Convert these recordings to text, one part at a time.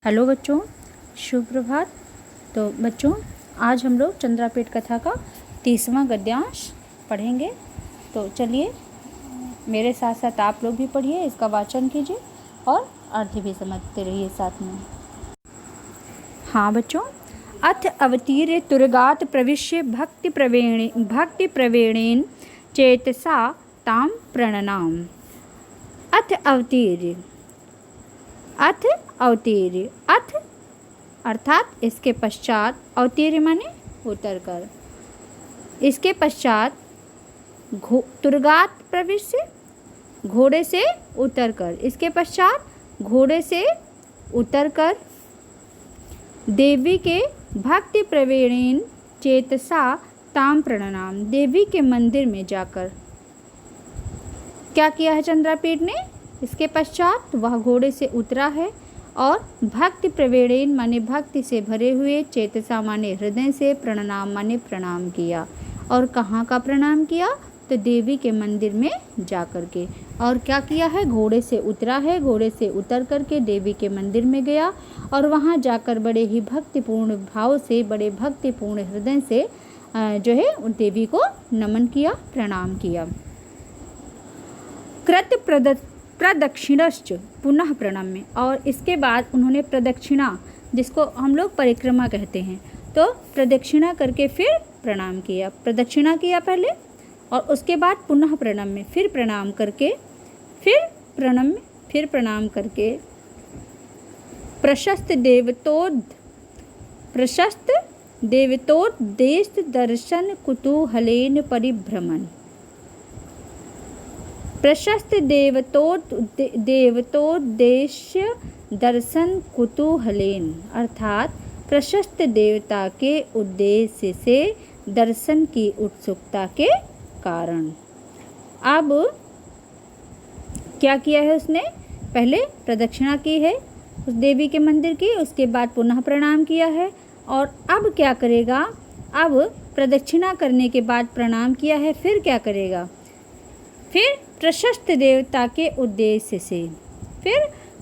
Hello बच्चों, शुभ प्रभात। तो बच्चों, आज हम लोग चंद्रापीठ कथा का 30वां गद्यांश पढ़ेंगे। तो चलिए, मेरे साथ साथ आप लोग भी पढ़िए, इसका वाचन कीजिए और अर्थ भी समझते रहिए साथ में। हाँ बच्चों, अथ अवतीर्य तुरगात प्रविश्य भक्ति प्रवीणेन चेतसा ताम प्रणनाम। अथ अवतीर्य, अथ अवतीर्य, अथ अर्थात इसके पश्चात, अवतीर्य माने उतर कर, इसके पश्चात तुरगात प्रविश्य घोड़े से उतर कर, इसके पश्चात घोड़े से उतर कर देवी के भक्ति प्रवीणेन चेतसा ताम प्रणनाम, देवी के मंदिर में जाकर क्या किया है चंद्रापीठ ने? इसके पश्चात वह घोड़े से उतरा है और भक्ति प्रवीणेन माने भक्ति से भरे हुए, चेतसा माने हृदय से, प्रणनाम माने प्रणाम किया। और कहाँ का प्रणाम किया? तो देवी के मंदिर में जा कर के। और क्या किया है? घोड़े से उतरा है, घोड़े से उतर करके देवी के मंदिर में गया और वहाँ जाकर बड़े ही भक्तिपूर्ण भाव से, बड़े भक्तिपूर्ण हृदय से जो है उन देवी को नमन किया, प्रणाम किया। कृत प्रदक्षिणश्च पुनः प्रणम्य, और इसके बाद उन्होंने प्रदक्षिणा, जिसको हम लोग परिक्रमा कहते हैं, तो प्रदक्षिणा करके फिर प्रणाम किया। प्रदक्षिणा किया पहले और उसके बाद पुनः प्रणम्य, फिर प्रणाम करके, फिर प्रणम्य, फिर प्रणाम करके प्रशस्त देवतोद्देश दर्शन कुतूहलेन परिभ्रमण। प्रशस्त देवतोद्देश्य दर्शन कुतूहलेन, अर्थात प्रशस्त देवता के उद्देश्य से दर्शन की उत्सुकता के कारण। अब क्या किया है उसने? पहले प्रदक्षिणा की है उस देवी के मंदिर की, उसके बाद पुनः प्रणाम किया है। और अब क्या करेगा? अब प्रदक्षिणा करने के बाद प्रणाम किया है, फिर क्या करेगा? फिर प्रशस्त देवता के उद्देश्य से, फिर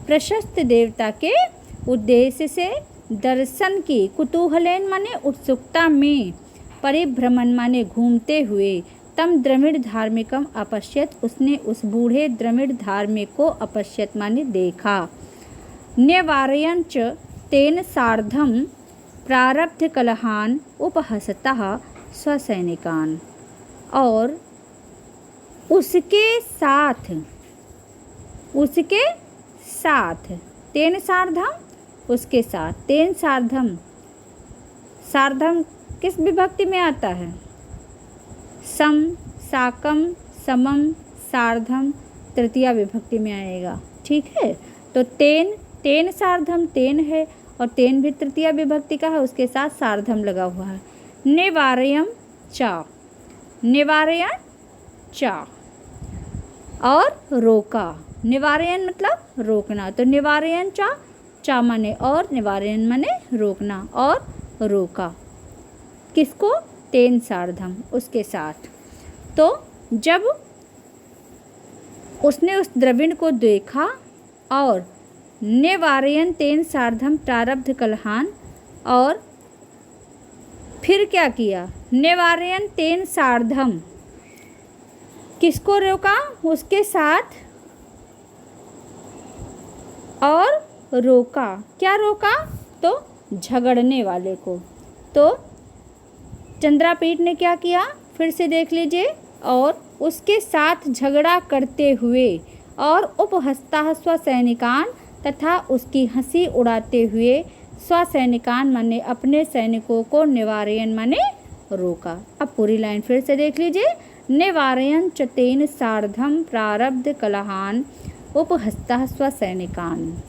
प्रशस्त देवता के उद्देश्य से दर्शन की, कुतूहलेन माने उत्सुकता में, परिभ्रमण माने घूमते हुए, तम द्रविड़ धार्मिकम अपश्यत, उसने उस बूढ़े द्रविड़ धार्मिक को अपश्यत माने देखा। न्यवारयन् च तेन सार्धम प्रारब्ध कलहान उपहसतः स्वसैनिकान, और उसके साथ तेन सार्धम, उसके साथ, तेन सार्धम, सार्धम किस विभक्ति में आता है? सम, साकम, समम, सार्धम तृतीया विभक्ति में आएगा, ठीक है। तो तेन सार्धम, तेन है और तेन भी तृतीया विभक्ति का है, उसके साथ सार्धम लगा हुआ है। निवारयम चा, निवारयन चा, और रोका। निवारयन मतलब रोकना, तो निवारयन चा, चा माने और, निवारयन माने रोकना, और रोका। किसको? तेन सार्धम, उसके साथ। तो जब उसने उस द्रविड़ को देखा और निवारयन तेन सार्धम प्रारब्ध कलहान, और फिर क्या किया? निवारयन तेन सार्धम, किसको रोका? उसके साथ, और रोका। क्या रोका? तो झगड़ने वाले को। तो चंद्रापीठ ने क्या किया? फिर से देख लीजिए। और उसके साथ झगड़ा करते हुए, और उपहसता स्वसैनिकान, तथा उसकी हंसी उड़ाते हुए, स्वसैनिकान माने अपने सैनिकों को, निवारयन माने रोका। अब पूरी लाइन फिर से देख लीजिए। निवारयन् च तेन सार्धम प्रारब्ध कलहान उपहस्तः स्वसैनिकान,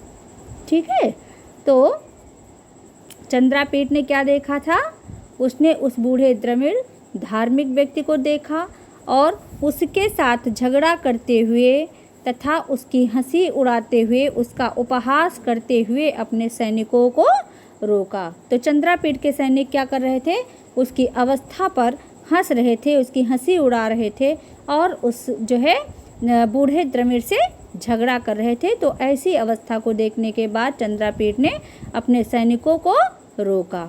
ठीक है। तो चंद्रापीठ ने क्या देखा था? उसने उस बूढ़े द्रविड़ धार्मिक व्यक्ति को देखा और उसके साथ झगड़ा करते हुए तथा उसकी हंसी उड़ाते हुए, उसका उपहास करते हुए अपने सैनिकों को रोका। तो चंद्रापीठ के सैनिक क्या कर रहे थे? उसकी अवस्था पर हंस रहे थे, उसकी हंसी उड़ा रहे थे और उस जो है बूढ़े द्रविड़ से झगड़ा कर रहे थे। तो ऐसी अवस्था को देखने के बाद चंद्रापीठ ने अपने सैनिकों को रोका।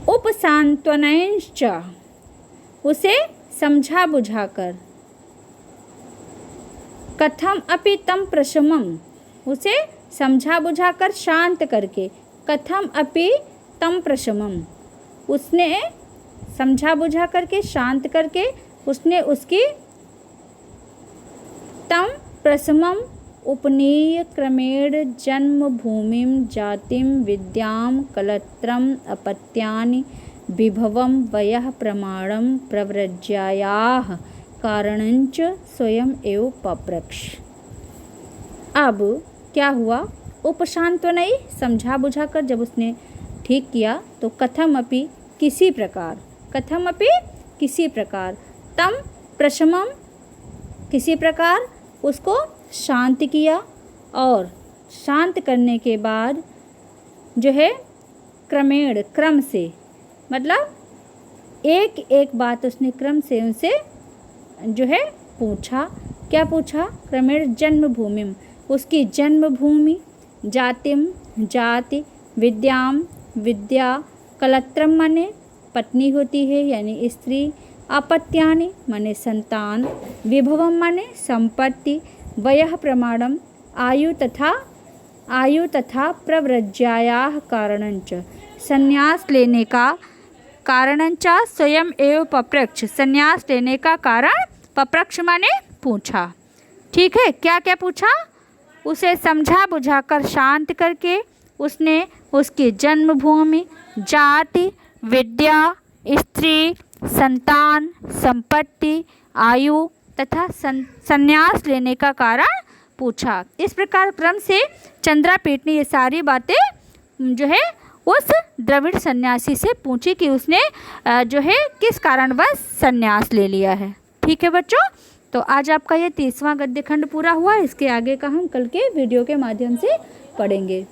उपसांत्वनश्च, उसे समझा बुझाकर, कथम अपि तम प्रशमम, उसे समझा बुझाकर शांत करके, कथम अपि तम प्रशमम, उसने समझा बुझा करके शांत करके उसने उसकी तम प्रशमम उपनीय क्रमेण जन्मभूमिं जातिं विद्यां कलत्रम अपत्यानि विभवं वयः प्रमाणं प्रव्रज्यायाः कारणञ्च स्वयं एव पप्रक्ष। अब क्या हुआ, उपशांत्वनई, समझा बुझाकर जब उसने ठीक किया तो कथम अपि, किसी प्रकार, कथम अपि किसी प्रकार, तम प्रशमम, किसी प्रकार उसको शांत किया, और शांत करने के बाद जो है क्रमेण, क्रम से, मतलब एक एक बात उसने क्रम से उनसे जो है पूछा। क्या पूछा, क्रमेण जन्मभूमि, उसकी जन्मभूमि, जातिम, जाति, विद्याम, विद्या, कलत्रम माने पत्नी होती है यानी स्त्री, अपत्यानि माने संतान, विभवम माने संपत्ति, वयः प्रमाणम आयु तथा प्रव्रज्यायाः कारणञ्च, संन्यास लेने का कारणञ्च स्वयं एव पप्रक्ष, संन्यास लेने का कारण पप्रक्ष माने पूछा। ठीक है, क्या क्या पूछा, उसे समझा बुझाकर शांत करके उसने उसकी जन्मभूमि, जाति, विद्या, स्त्री, संतान, संपत्ति, आयु तथा संन्यास लेने का कारण पूछा। इस प्रकार क्रम से चंद्रापीठ ने ये सारी बातें जो है उस द्रविड़ सन्यासी से पूछी कि उसने जो है किस कारणवश संन्यास ले लिया है। ठीक है बच्चों, तो आज आपका ये 30वां गद्य खंड पूरा हुआ। इसके आगे का हम कल के वीडियो के माध्यम से पढ़ेंगे।